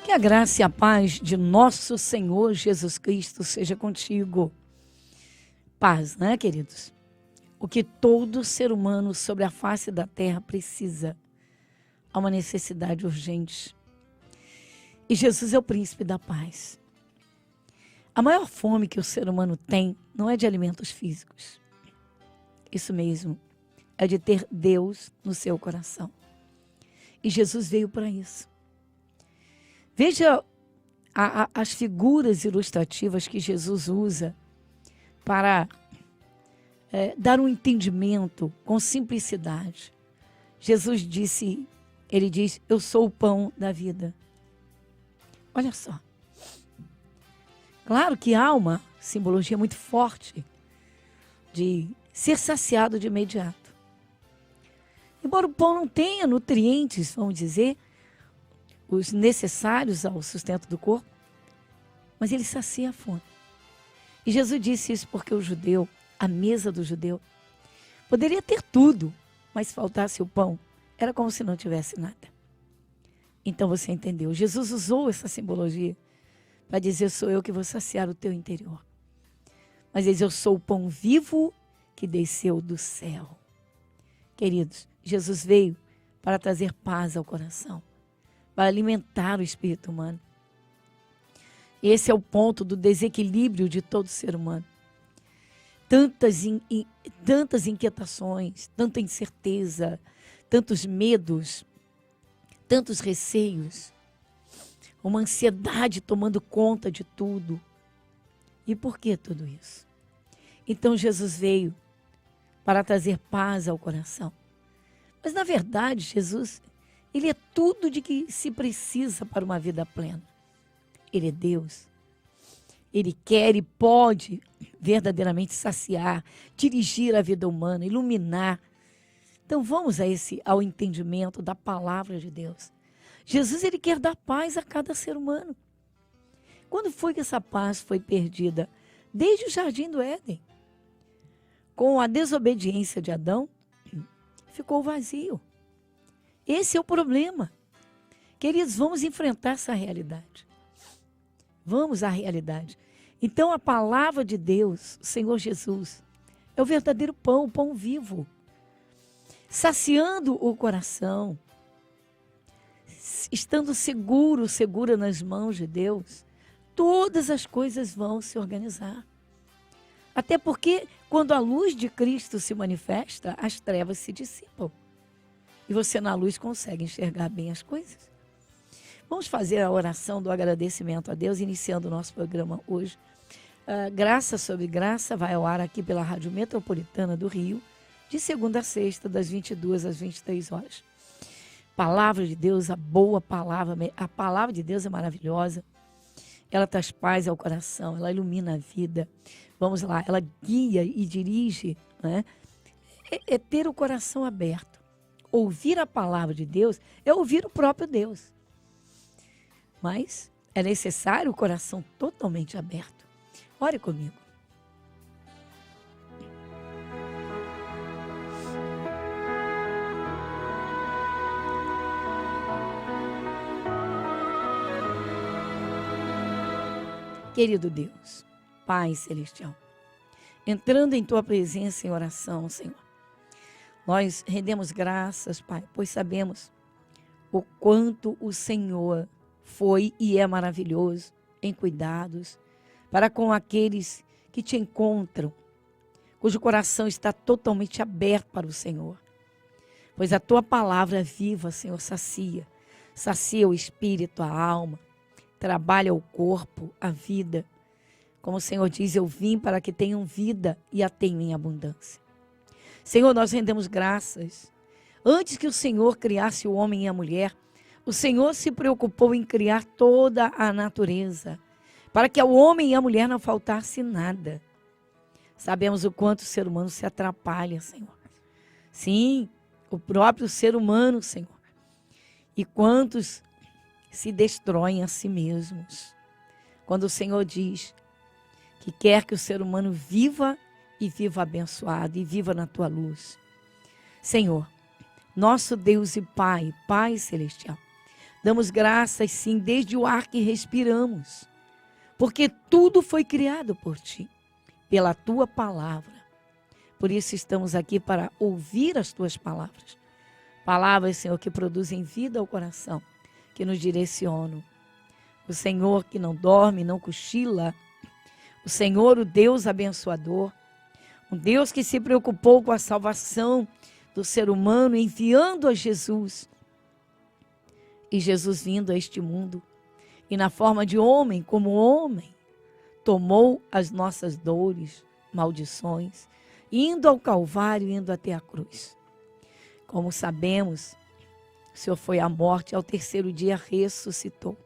Que a graça e a paz de nosso Senhor Jesus Cristo seja contigo. Paz, né, queridos? O que todo ser humano sobre a face da terra precisa. Há uma necessidade urgente. E Jesus é o príncipe da paz. A maior fome que o ser humano tem não é de alimentos físicos. Isso mesmo, é de ter Deus no seu coração. E Jesus veio para isso. Veja as figuras ilustrativas que Jesus usa para dar um entendimento com simplicidade. Jesus disse, ele diz, eu sou o pão da vida. Olha só. Claro que há uma simbologia muito forte de ser saciado de imediato. Embora o pão não tenha nutrientes, vamos dizer, os necessários ao sustento do corpo, mas ele sacia a fome. E Jesus disse isso porque o judeu, a mesa do judeu, poderia ter tudo, mas se faltasse o pão, era como se não tivesse nada. Então você entendeu, Jesus usou essa simbologia para dizer, sou eu que vou saciar o teu interior. Mas ele diz, eu sou o pão vivo que desceu do céu. Queridos, Jesus veio para trazer paz ao coração, para alimentar o espírito humano. Esse é o ponto do desequilíbrio de todo ser humano. Tantas inquietações, tanta incerteza, tantos medos, tantos receios, uma ansiedade tomando conta de tudo. E por que tudo isso? Então Jesus veio para trazer paz ao coração. Mas na verdade, Jesus, ele é tudo de que se precisa para uma vida plena. Ele é Deus. Ele quer e pode verdadeiramente saciar, dirigir a vida humana, iluminar. Então vamos ao entendimento da palavra de Deus. Jesus, ele quer dar paz a cada ser humano. Quando foi que essa paz foi perdida? Desde o Jardim do Éden. Com a desobediência de Adão, ficou vazio. Esse é o problema. Queridos, vamos enfrentar essa realidade. Vamos à realidade. Então a palavra de Deus, o Senhor Jesus, é o verdadeiro pão, o pão vivo. Saciando o coração, estando segura nas mãos de Deus, todas as coisas vão se organizar. Até porque quando a luz de Cristo se manifesta, as trevas se dissipam. E você na luz consegue enxergar bem as coisas. Vamos fazer a oração do agradecimento a Deus, iniciando o nosso programa hoje. Graça sobre Graça vai ao ar aqui pela Rádio Metropolitana do Rio, de segunda a sexta, das 22 às 23 horas. Palavra de Deus, a boa palavra, a palavra de Deus é maravilhosa. Ela traz paz ao coração, ela ilumina a vida. Vamos lá, ela guia e dirige, né? É ter o coração aberto. Ouvir a palavra de Deus é ouvir o próprio Deus. Mas é necessário o coração totalmente aberto. Ore comigo. Querido Deus, Pai Celestial, entrando em Tua presença em oração, Senhor, nós rendemos graças, Pai, pois sabemos o quanto o Senhor foi e é maravilhoso em cuidados para com aqueles que Te encontram, cujo coração está totalmente aberto para o Senhor. Pois a Tua palavra viva, Senhor, sacia o espírito, a alma, trabalha o corpo, a vida. Como o Senhor diz, eu vim para que tenham vida e a tenham em abundância. Senhor, nós rendemos graças. Antes que o Senhor criasse o homem e a mulher, o Senhor se preocupou em criar toda a natureza, para que ao homem e à mulher não faltasse nada. Sabemos o quanto o ser humano se atrapalha, Senhor. Sim, o próprio ser humano, Senhor. E quantos se destroem a si mesmos. Quando o Senhor diz que quer que o ser humano viva e viva abençoado e viva na Tua luz. Senhor, nosso Deus e Pai, Pai Celestial, Damos graças, sim, desde o ar que respiramos, porque tudo foi criado por Ti, pela Tua palavra. Por isso estamos aqui para ouvir as Tuas palavras. Palavras, Senhor, que produzem vida ao coração, que nos direcionam. O Senhor que não dorme, não cochila. O Senhor, o Deus abençoador. Um Deus que se preocupou com a salvação do ser humano, enviando a Jesus. E Jesus vindo a este mundo, e na forma de homem, como homem, tomou as nossas dores, maldições, indo ao Calvário, indo até a cruz. Como sabemos, o Senhor foi à morte, ao terceiro dia ressuscitou.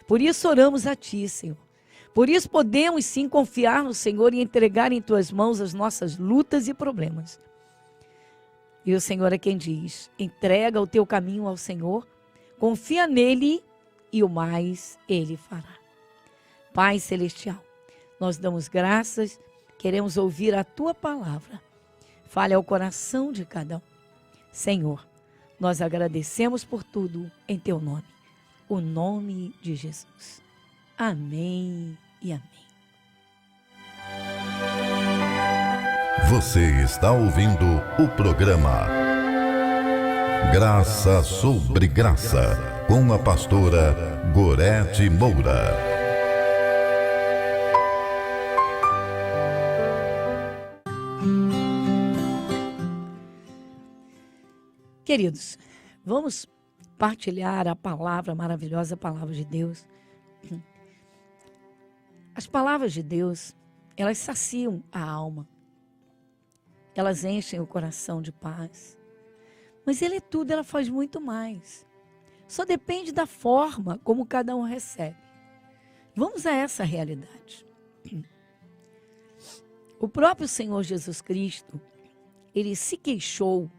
Por isso oramos a Ti, Senhor. Por isso podemos sim confiar no Senhor e entregar em Tuas mãos as nossas lutas e problemas. E o Senhor é quem diz: entrega o teu caminho ao Senhor, confia nele e o mais Ele fará. Pai Celestial, nós damos graças, queremos ouvir a Tua palavra. Fale ao coração de cada um. Senhor, nós agradecemos por tudo em Teu nome, o nome de Jesus. Amém e amém. Você está ouvindo o programa Graça sobre Graça, com a pastora Gorete Moura. Queridos, vamos partilhar a palavra, a maravilhosa palavra de Deus. As palavras de Deus, elas saciam a alma. Elas enchem o coração de paz. Mas Ele é tudo, ela faz muito mais. Só depende da forma como cada um recebe. Vamos a essa realidade. O próprio Senhor Jesus Cristo, Ele se queixou.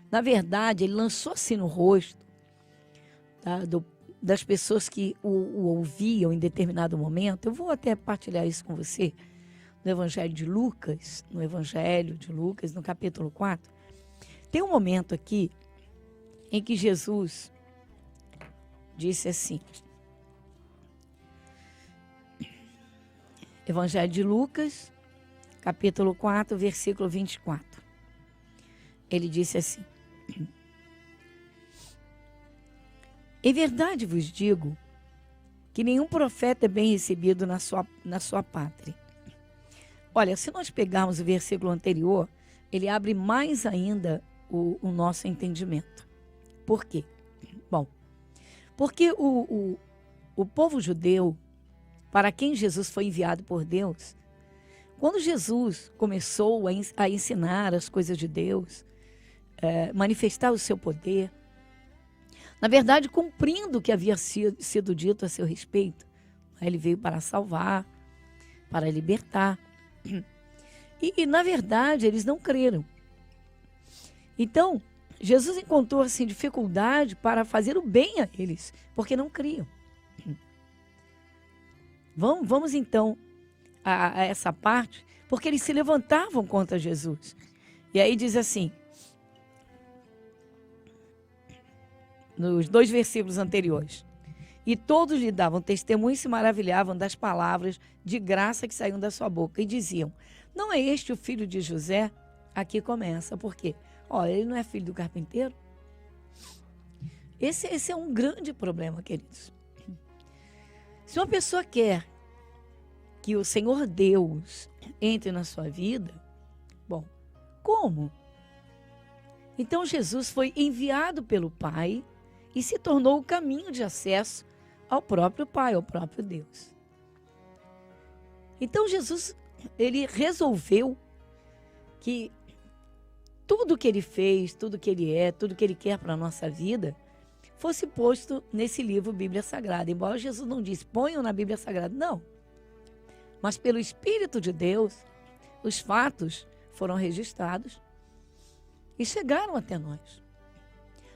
Na verdade, Ele lançou-se no rosto das pessoas que o ouviam em determinado momento. Eu vou até partilhar isso com você no Evangelho de Lucas, no capítulo 4. Tem um momento aqui em que Jesus disse assim, Evangelho de Lucas, capítulo 4, versículo 24. Ele disse assim: em verdade vos digo que nenhum profeta é bem recebido na sua pátria. Olha, se nós pegarmos o versículo anterior, ele abre mais ainda o nosso entendimento. Por quê? Bom, porque o povo judeu, para quem Jesus foi enviado por Deus, quando Jesus começou a ensinar as coisas de Deus, manifestar o seu poder, na verdade, cumprindo o que havia sido dito a seu respeito, ele veio para salvar, para libertar. E na verdade, eles não creram. Então, Jesus encontrou assim, dificuldade para fazer o bem a eles, porque não criam. Vamos então a essa parte, porque eles se levantavam contra Jesus. E aí diz assim, nos 2 versículos anteriores: e todos lhe davam testemunho e se maravilhavam das palavras de graça que saíam da sua boca. E diziam: não é este o filho de José? Aqui começa. Por quê? Olha, ele não é filho do carpinteiro? Esse é um grande problema, queridos. Se uma pessoa quer que o Senhor Deus entre na sua vida, bom, como? Então Jesus foi enviado pelo Pai e se tornou o caminho de acesso ao próprio Pai, ao próprio Deus. Então Jesus, ele resolveu que tudo que ele fez, tudo que ele é, tudo que ele quer para a nossa vida, fosse posto nesse livro Bíblia Sagrada. Embora Jesus não disse, ponham na Bíblia Sagrada, não. Mas pelo Espírito de Deus, os fatos foram registrados e chegaram até nós.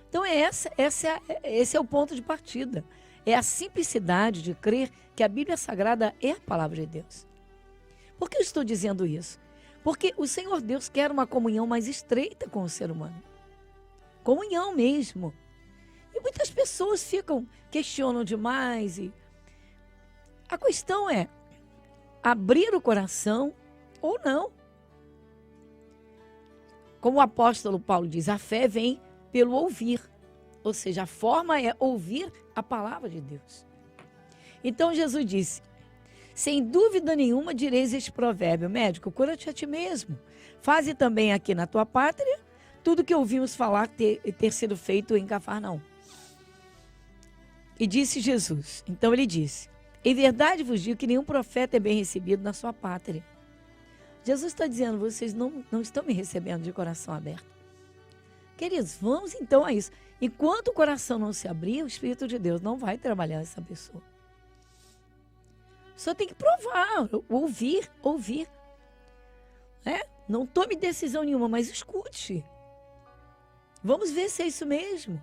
Então esse é o ponto de partida. É a simplicidade de crer que a Bíblia Sagrada é a palavra de Deus. Por que eu estou dizendo isso? Porque o Senhor Deus quer uma comunhão mais estreita com o ser humano. Comunhão mesmo. E muitas pessoas questionam demais. E a questão é abrir o coração ou não. Como o apóstolo Paulo diz, a fé vem pelo ouvir. Ou seja, a forma é ouvir a palavra de Deus. Então Jesus disse, sem dúvida nenhuma direis este provérbio, médico, cura-te a ti mesmo. Faze também aqui na tua pátria tudo que ouvimos falar ter sido feito em Cafarnaum. E disse Jesus, então ele disse, em verdade vos digo que nenhum profeta é bem recebido na sua pátria. Jesus está dizendo, vocês não estão me recebendo de coração aberto. Queridos, vamos então a isso. Enquanto o coração não se abrir, o Espírito de Deus não vai trabalhar essa pessoa. Só tem que provar, ouvir. Não tome decisão nenhuma, mas escute. Vamos ver se é isso mesmo.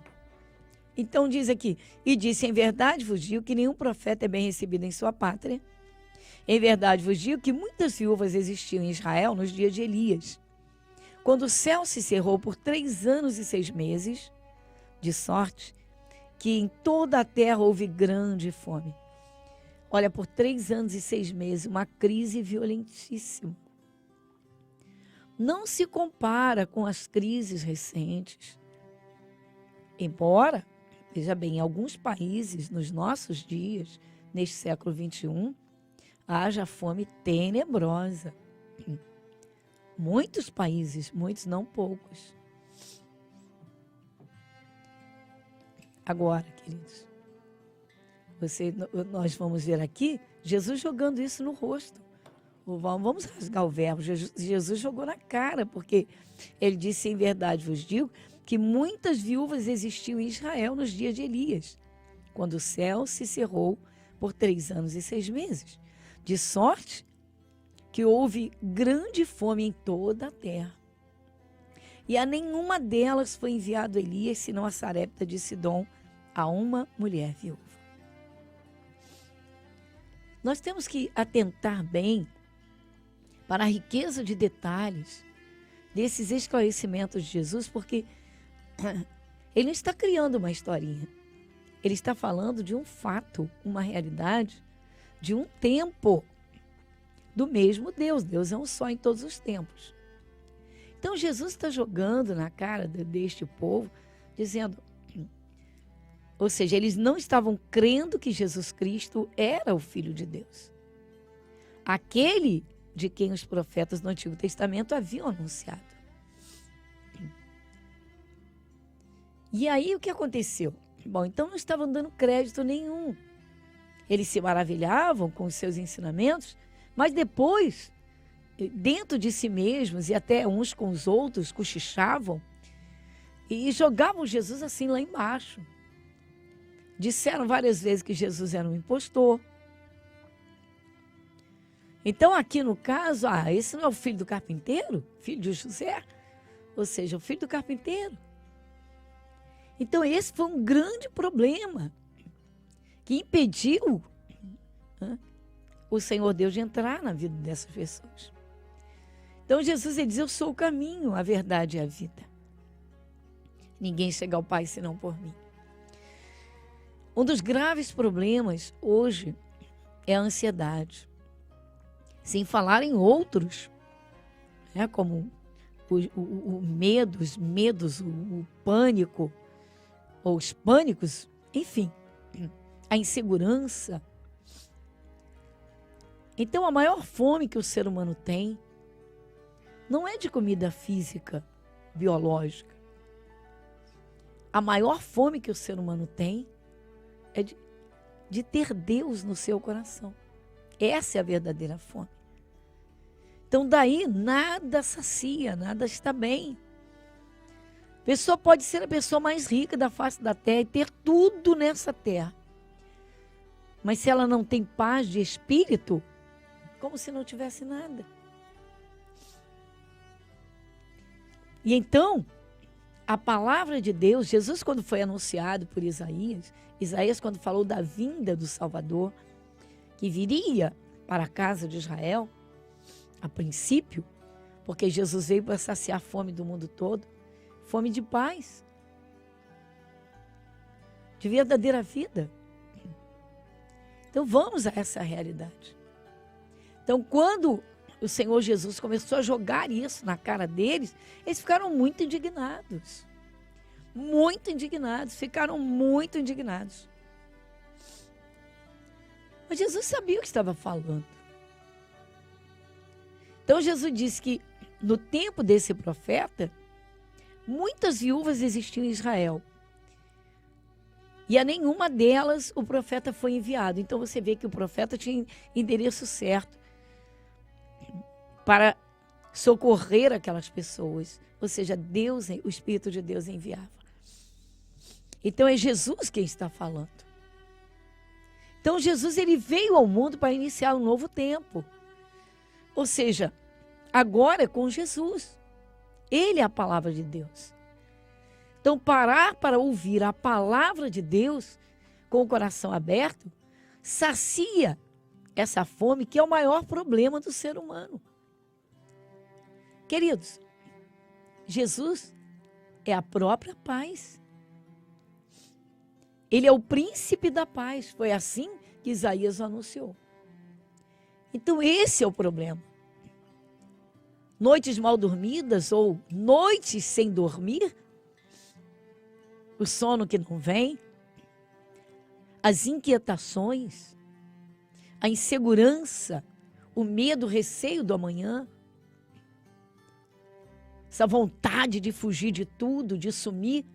Então diz aqui, e disse, em verdade vos digo que nenhum profeta é bem recebido em sua pátria. Em verdade vos digo que muitas viúvas existiam em Israel nos dias de Elias, quando o céu se cerrou por 3 anos e 6 meses, de sorte que em toda a terra houve grande fome. Olha, por 3 anos e 6 meses, uma crise violentíssima. Não se compara com as crises recentes. Embora, veja bem, em alguns países, nos nossos dias, neste século XXI, haja fome tenebrosa. Muitos países, muitos não poucos. Agora, queridos, nós vamos ver aqui Jesus jogando isso no rosto. Vamos rasgar o verbo. Jesus jogou na cara, porque ele disse, em verdade vos digo, que muitas viúvas existiam em Israel nos dias de Elias, quando o céu se cerrou por 3 anos e 6 meses. De sorte que houve grande fome em toda a terra. E a nenhuma delas foi enviado Elias, senão a Sarepta de Sidom, a uma mulher viúva. Nós temos que atentar bem para a riqueza de detalhes desses esclarecimentos de Jesus, porque ele não está criando uma historinha. Ele está falando de um fato, uma realidade, de um tempo do mesmo Deus. Deus é um só em todos os tempos. Então Jesus está jogando na cara deste povo, dizendo, ou seja, eles não estavam crendo que Jesus Cristo era o Filho de Deus. Aquele de quem os profetas do Antigo Testamento haviam anunciado. E aí o que aconteceu? Bom, então não estavam dando crédito nenhum. Eles se maravilhavam com os seus ensinamentos, mas depois, dentro de si mesmos e até uns com os outros, cochichavam e jogavam Jesus assim lá embaixo. Disseram várias vezes que Jesus era um impostor. Então aqui no caso, esse não é o filho do carpinteiro? Filho de José? Ou seja, o filho do carpinteiro. Então esse foi um grande problema que impediu o Senhor Deus de entrar na vida dessas pessoas. Então Jesus ele diz, eu sou o caminho, a verdade e a vida. Ninguém chega ao Pai senão por mim. Um dos graves problemas hoje é a ansiedade. Sem falar em outros, como o medo, os medos, o pânico, ou os pânicos, enfim, a insegurança. Então, a maior fome que o ser humano tem não é de comida física, biológica. A maior fome que o ser humano tem é de ter Deus no seu coração. Essa é a verdadeira fome. Então, daí, nada sacia, nada está bem. A pessoa pode ser a pessoa mais rica da face da terra e ter tudo nessa terra. Mas se ela não tem paz de espírito, como se não tivesse nada. E então, a palavra de Deus, Jesus quando foi anunciado por Isaías quando falou da vinda do Salvador, que viria para a casa de Israel, a princípio, porque Jesus veio para saciar a fome do mundo todo, fome de paz. de verdadeira vida. Então vamos a essa realidade. Então quando o Senhor Jesus começou a jogar isso na cara deles, eles ficaram muito indignados. Muito indignados, ficaram muito indignados. Mas Jesus sabia o que estava falando. Então Jesus disse que no tempo desse profeta, muitas viúvas existiam em Israel. E a nenhuma delas o profeta foi enviado. Então você vê que o profeta tinha endereço certo para socorrer aquelas pessoas. Ou seja, Deus, o Espírito de Deus enviava. Então é Jesus quem está falando. Então Jesus ele veio ao mundo para iniciar um novo tempo. Ou seja, agora é com Jesus. Ele é a palavra de Deus. Então, parar para ouvir a palavra de Deus com o coração aberto, sacia essa fome que é o maior problema do ser humano. Queridos, Jesus é a própria paz. Ele é o príncipe da paz. Foi assim que Isaías o anunciou. Então, esse é o problema. Noites mal dormidas ou noites sem dormir, o sono que não vem, as inquietações, a insegurança, o medo, o receio do amanhã, essa vontade de fugir de tudo, de sumir.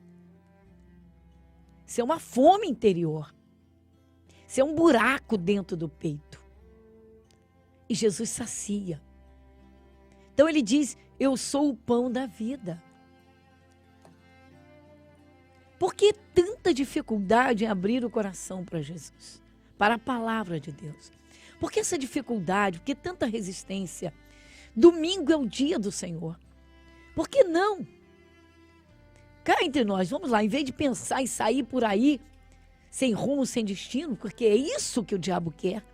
Isso é uma fome interior. Isso é um buraco dentro do peito. E Jesus sacia. Então ele diz, eu sou o pão da vida. Por que tanta dificuldade em abrir o coração para Jesus? Para a palavra de Deus? Por que essa dificuldade? Por que tanta resistência? Domingo é o dia do Senhor. Por que não? Cá entre nós, vamos lá, em vez de pensar em sair por aí, sem rumo, sem destino, porque é isso que o diabo quer.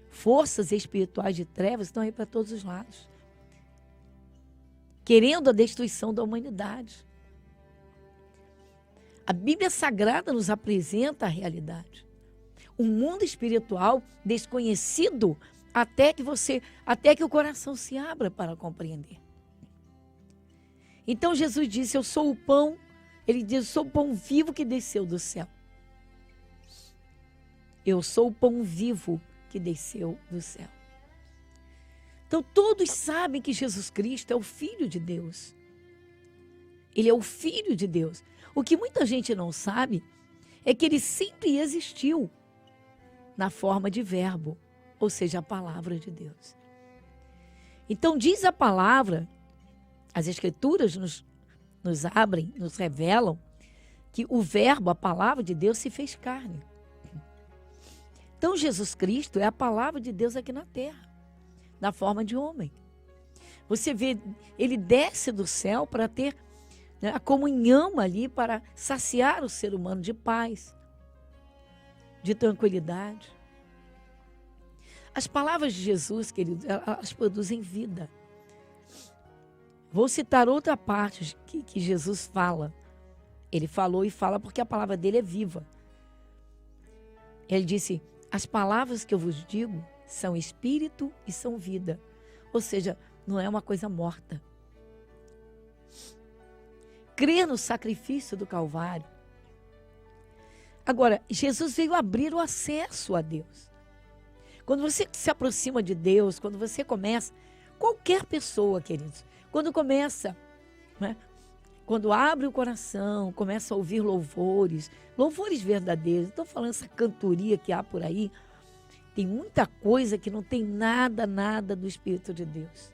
Forças espirituais de trevas estão aí para todos os lados. Querendo a destruição da humanidade. A Bíblia Sagrada nos apresenta a realidade. Um mundo espiritual desconhecido até que o coração se abra para compreender. Então Jesus disse, eu sou o pão, ele diz, eu sou o pão vivo que desceu do céu. Eu sou o pão vivo que desceu do céu. Então todos sabem que Jesus Cristo é o Filho de Deus. Ele é o Filho de Deus. O que muita gente não sabe é que ele sempre existiu na forma de verbo, ou seja, a palavra de Deus. Então diz a palavra, as escrituras nos abrem, nos revelam que o verbo, a palavra de Deus se fez carne. Então Jesus Cristo é a palavra de Deus aqui na terra, na forma de homem. Você vê, ele desce do céu para ter a comunhão ali, para saciar o ser humano de paz, de tranquilidade. As palavras de Jesus, querido, elas produzem vida. Vou citar outra parte que Jesus fala. Ele falou e fala porque a palavra dele é viva. Ele disse, as palavras que eu vos digo são espírito e são vida. Ou seja, não é uma coisa morta. Crer no sacrifício do Calvário. Agora, Jesus veio abrir o acesso a Deus. Quando você se aproxima de Deus, quando você começa, qualquer pessoa, queridos, quando começa, né, quando abre o coração, começa a ouvir louvores verdadeiros, estou falando essa cantoria que há por aí, tem muita coisa que não tem nada do Espírito de Deus.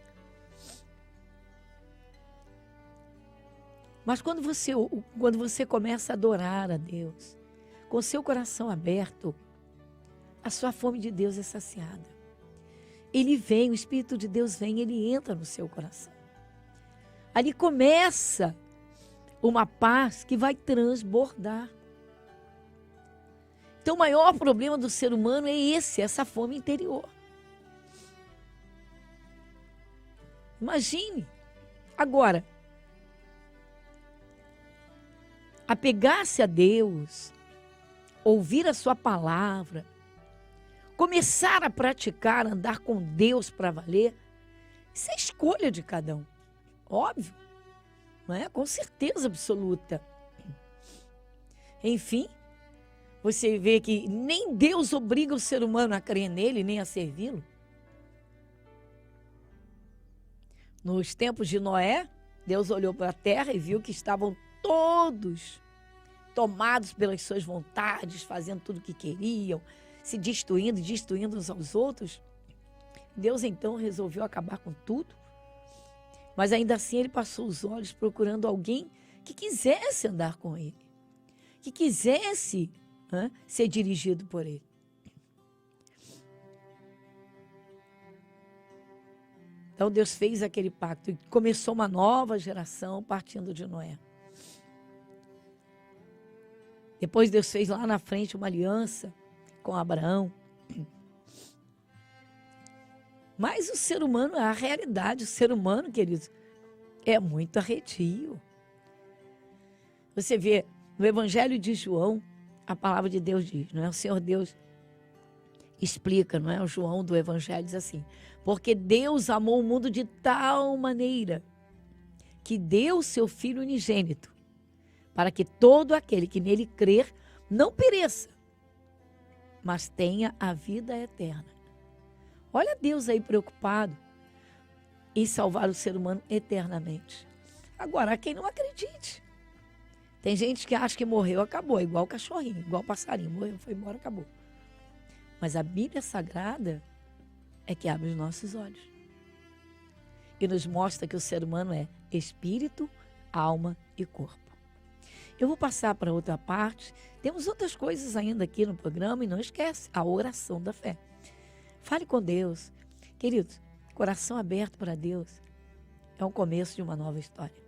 Mas quando você começa a adorar a Deus, com o seu coração aberto, a sua fome de Deus é saciada. Ele vem, o Espírito de Deus vem, ele entra no seu coração. Ali começa uma paz que vai transbordar. Então o maior problema do ser humano é essa fome interior. Imagine, agora, apegar-se a Deus, ouvir a sua palavra, começar a praticar, andar com Deus para valer, isso é escolha de cada um. Óbvio, não é? Com certeza absoluta. Enfim, você vê que nem Deus obriga o ser humano a crer nele, nem a servi-lo. Nos tempos de Noé, Deus olhou para a terra e viu que estavam todos tomados pelas suas vontades, fazendo tudo o que queriam, se destruindo e destruindo uns aos outros. Deus então resolveu acabar com tudo, mas ainda assim ele passou os olhos procurando alguém que quisesse andar com ele, que quisesse ser dirigido por ele. Então Deus fez aquele pacto e começou uma nova geração partindo de Noé. Depois Deus fez lá na frente uma aliança com Abraão. Mas o ser humano é a realidade. O ser humano, queridos, é muito arredio. Você vê no Evangelho de João, a palavra de Deus diz, não é? O Senhor Deus explica, não é? O João do Evangelho diz assim: porque Deus amou o mundo de tal maneira que deu o seu Filho unigênito, para que todo aquele que nele crer não pereça, mas tenha a vida eterna. Olha Deus aí preocupado em salvar o ser humano eternamente. Agora, há quem não acredite. Tem gente que acha que morreu, acabou, igual o cachorrinho, igual o passarinho, morreu, foi embora, acabou. Mas a Bíblia Sagrada é que abre os nossos olhos e nos mostra que o ser humano é espírito, alma e corpo. Eu vou passar para outra parte. Temos outras coisas ainda aqui no programa e não esquece, a oração da fé. Fale com Deus. Queridos, coração aberto para Deus é o começo de uma nova história.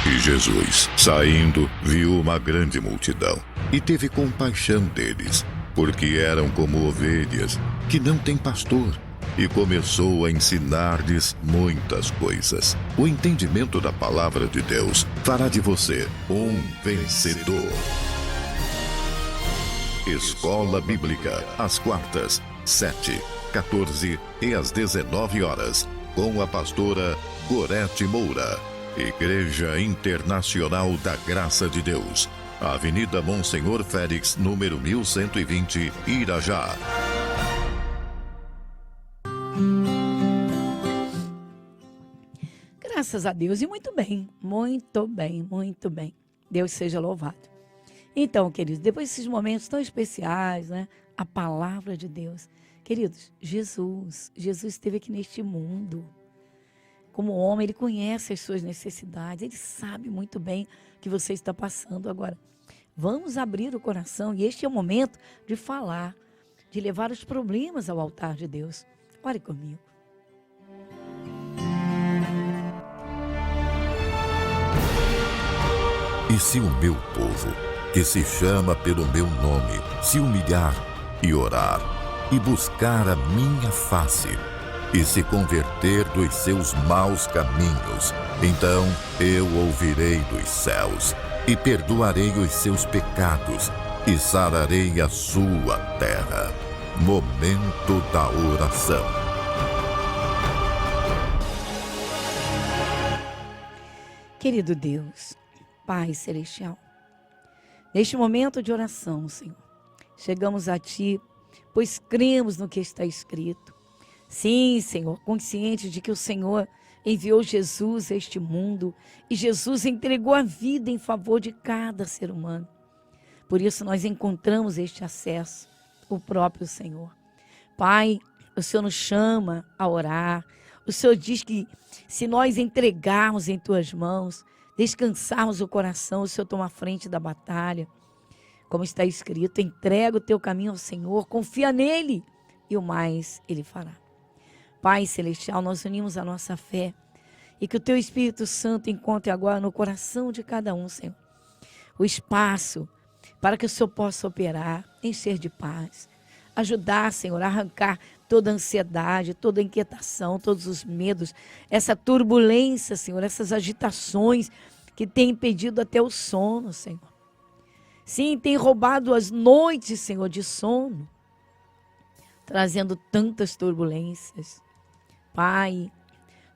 E Jesus, saindo, viu uma grande multidão e teve compaixão deles, porque eram como ovelhas que não têm pastor, e começou a ensinar-lhes muitas coisas. O entendimento da palavra de Deus fará de você um vencedor. Escola Bíblica, às quartas, 7, 14 e às 19 horas, com a pastora Gorete Moura. Igreja Internacional da Graça de Deus, Avenida Monsenhor Félix, número 1120, Irajá. Graças a Deus, e muito bem, muito bem, muito bem. Deus seja louvado. Então, queridos, depois desses momentos tão especiais, né? A palavra de Deus. Queridos, Jesus esteve aqui neste mundo. Como homem, ele conhece as suas necessidades, ele sabe muito bem o que você está passando agora. Vamos abrir o coração e este é o momento de falar, de levar os problemas ao altar de Deus. Ore comigo. E se o meu povo, que se chama pelo meu nome, se humilhar e orar e buscar a minha face e se converter dos seus maus caminhos, então eu ouvirei dos céus e perdoarei os seus pecados e sararei a sua terra. Momento da oração. Querido Deus, Pai Celestial, neste momento de oração, Senhor, chegamos a Ti, pois cremos no que está escrito. Sim, Senhor, conscientes de que o Senhor enviou Jesus a este mundo e Jesus entregou a vida em favor de cada ser humano. Por isso nós encontramos este acesso, o próprio Senhor. Pai, o Senhor nos chama a orar. O Senhor diz que se nós entregarmos em Tuas mãos, descansarmos o coração, o Senhor toma a frente da batalha. Como está escrito, entrega o teu caminho ao Senhor, confia nele e o mais Ele fará. Pai Celestial, nós unimos a nossa fé e que o Teu Espírito Santo encontre agora no coração de cada um, Senhor, o espaço para que o Senhor possa operar, encher de paz, ajudar, Senhor, a arrancar toda ansiedade, toda inquietação, todos os medos, essa turbulência, Senhor, essas agitações que têm impedido até o sono, Senhor. Sim, tem roubado as noites, Senhor, de sono, trazendo tantas turbulências. Pai,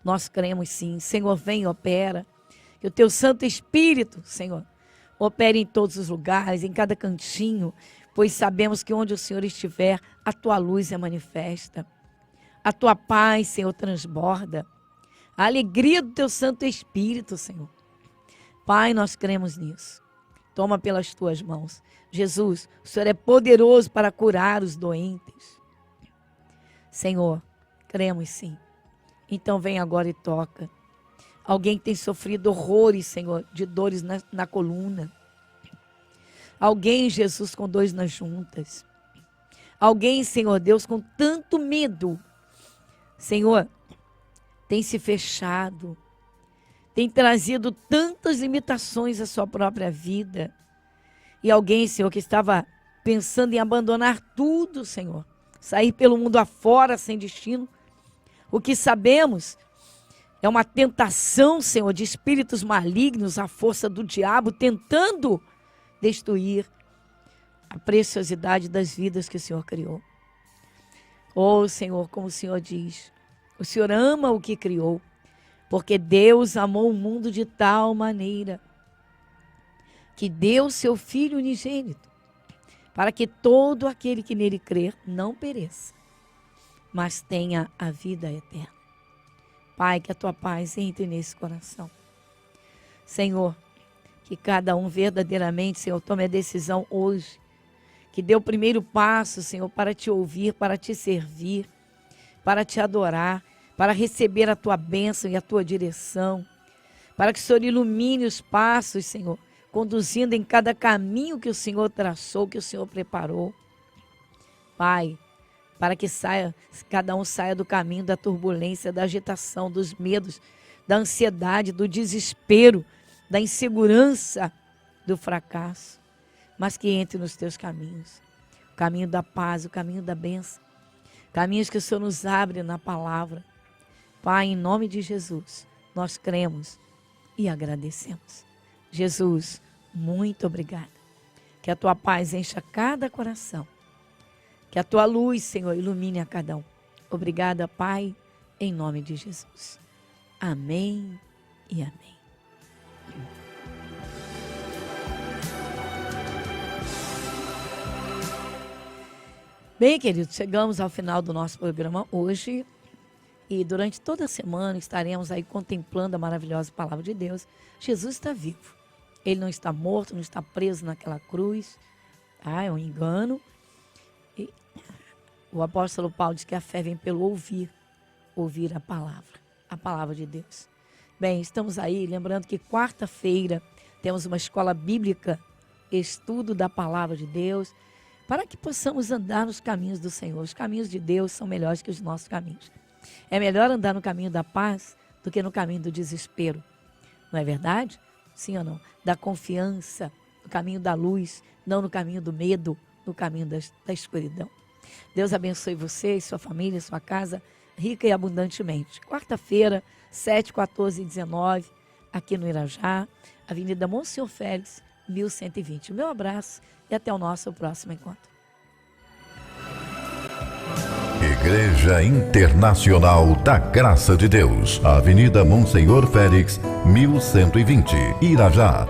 nós cremos sim. Senhor, vem e opera. Que o teu Santo Espírito, Senhor, opere em todos os lugares, em cada cantinho, pois sabemos que onde o Senhor estiver, a tua luz é manifesta. A tua paz, Senhor, transborda. A alegria do teu Santo Espírito, Senhor. Pai, nós cremos nisso. Toma pelas tuas mãos. Jesus, o Senhor é poderoso para curar os doentes. Senhor, cremos sim. Então vem agora e toca. Alguém que tem sofrido horrores, Senhor, de dores na coluna. Alguém, Jesus, com dores nas juntas. Alguém, Senhor Deus, com tanto medo. Senhor, tem se fechado. Tem trazido tantas limitações à sua própria vida. E alguém, Senhor, que estava pensando em abandonar tudo, Senhor. Sair pelo mundo afora sem destino. O que sabemos é uma tentação, Senhor, de espíritos malignos, a força do diabo, tentando destruir a preciosidade das vidas que o Senhor criou. Oh, Senhor, como o Senhor diz, o Senhor ama o que criou, porque Deus amou o mundo de tal maneira que deu seu Filho unigênito, para que todo aquele que nele crer não pereça, mas tenha a vida eterna. Pai, que a tua paz entre nesse coração. Senhor, que cada um verdadeiramente, Senhor, tome a decisão hoje, que dê o primeiro passo, Senhor, para te ouvir, para te servir, para te adorar, para receber a tua bênção e a tua direção, para que o Senhor ilumine os passos, Senhor, conduzindo em cada caminho que o Senhor traçou, que o Senhor preparou. Pai, para que cada um saia do caminho da turbulência, da agitação, dos medos, da ansiedade, do desespero, da insegurança, do fracasso, mas que entre nos teus caminhos, o caminho da paz, o caminho da bênção, caminhos que o Senhor nos abre na palavra. Pai, em nome de Jesus, nós cremos e agradecemos. Jesus, muito obrigada. Que a tua paz encha cada coração. Que a tua luz, Senhor, ilumine a cada um. Obrigada, Pai, em nome de Jesus. Amém e amém. Bem, queridos, chegamos ao final do nosso programa hoje. E durante toda a semana estaremos aí contemplando a maravilhosa palavra de Deus. Jesus está vivo. Ele não está morto, não está preso naquela cruz. É um engano. E o apóstolo Paulo diz que a fé vem pelo ouvir a palavra de Deus. Bem, estamos aí, lembrando que quarta-feira temos uma escola bíblica, estudo da palavra de Deus, para que possamos andar nos caminhos do Senhor. Os caminhos de Deus são melhores que os nossos caminhos. É melhor andar no caminho da paz do que no caminho do desespero. Não é verdade? Sim ou não? Da confiança, no caminho da luz, não no caminho do medo, no caminho da escuridão. Deus abençoe você e sua família, sua casa, rica e abundantemente. Quarta-feira, 7, 14 e 19, aqui no Irajá, Avenida Monsenhor Félix, 1120. Meu abraço e até o nosso próximo encontro. Igreja Internacional da Graça de Deus, Avenida Monsenhor Félix, 1120, Irajá.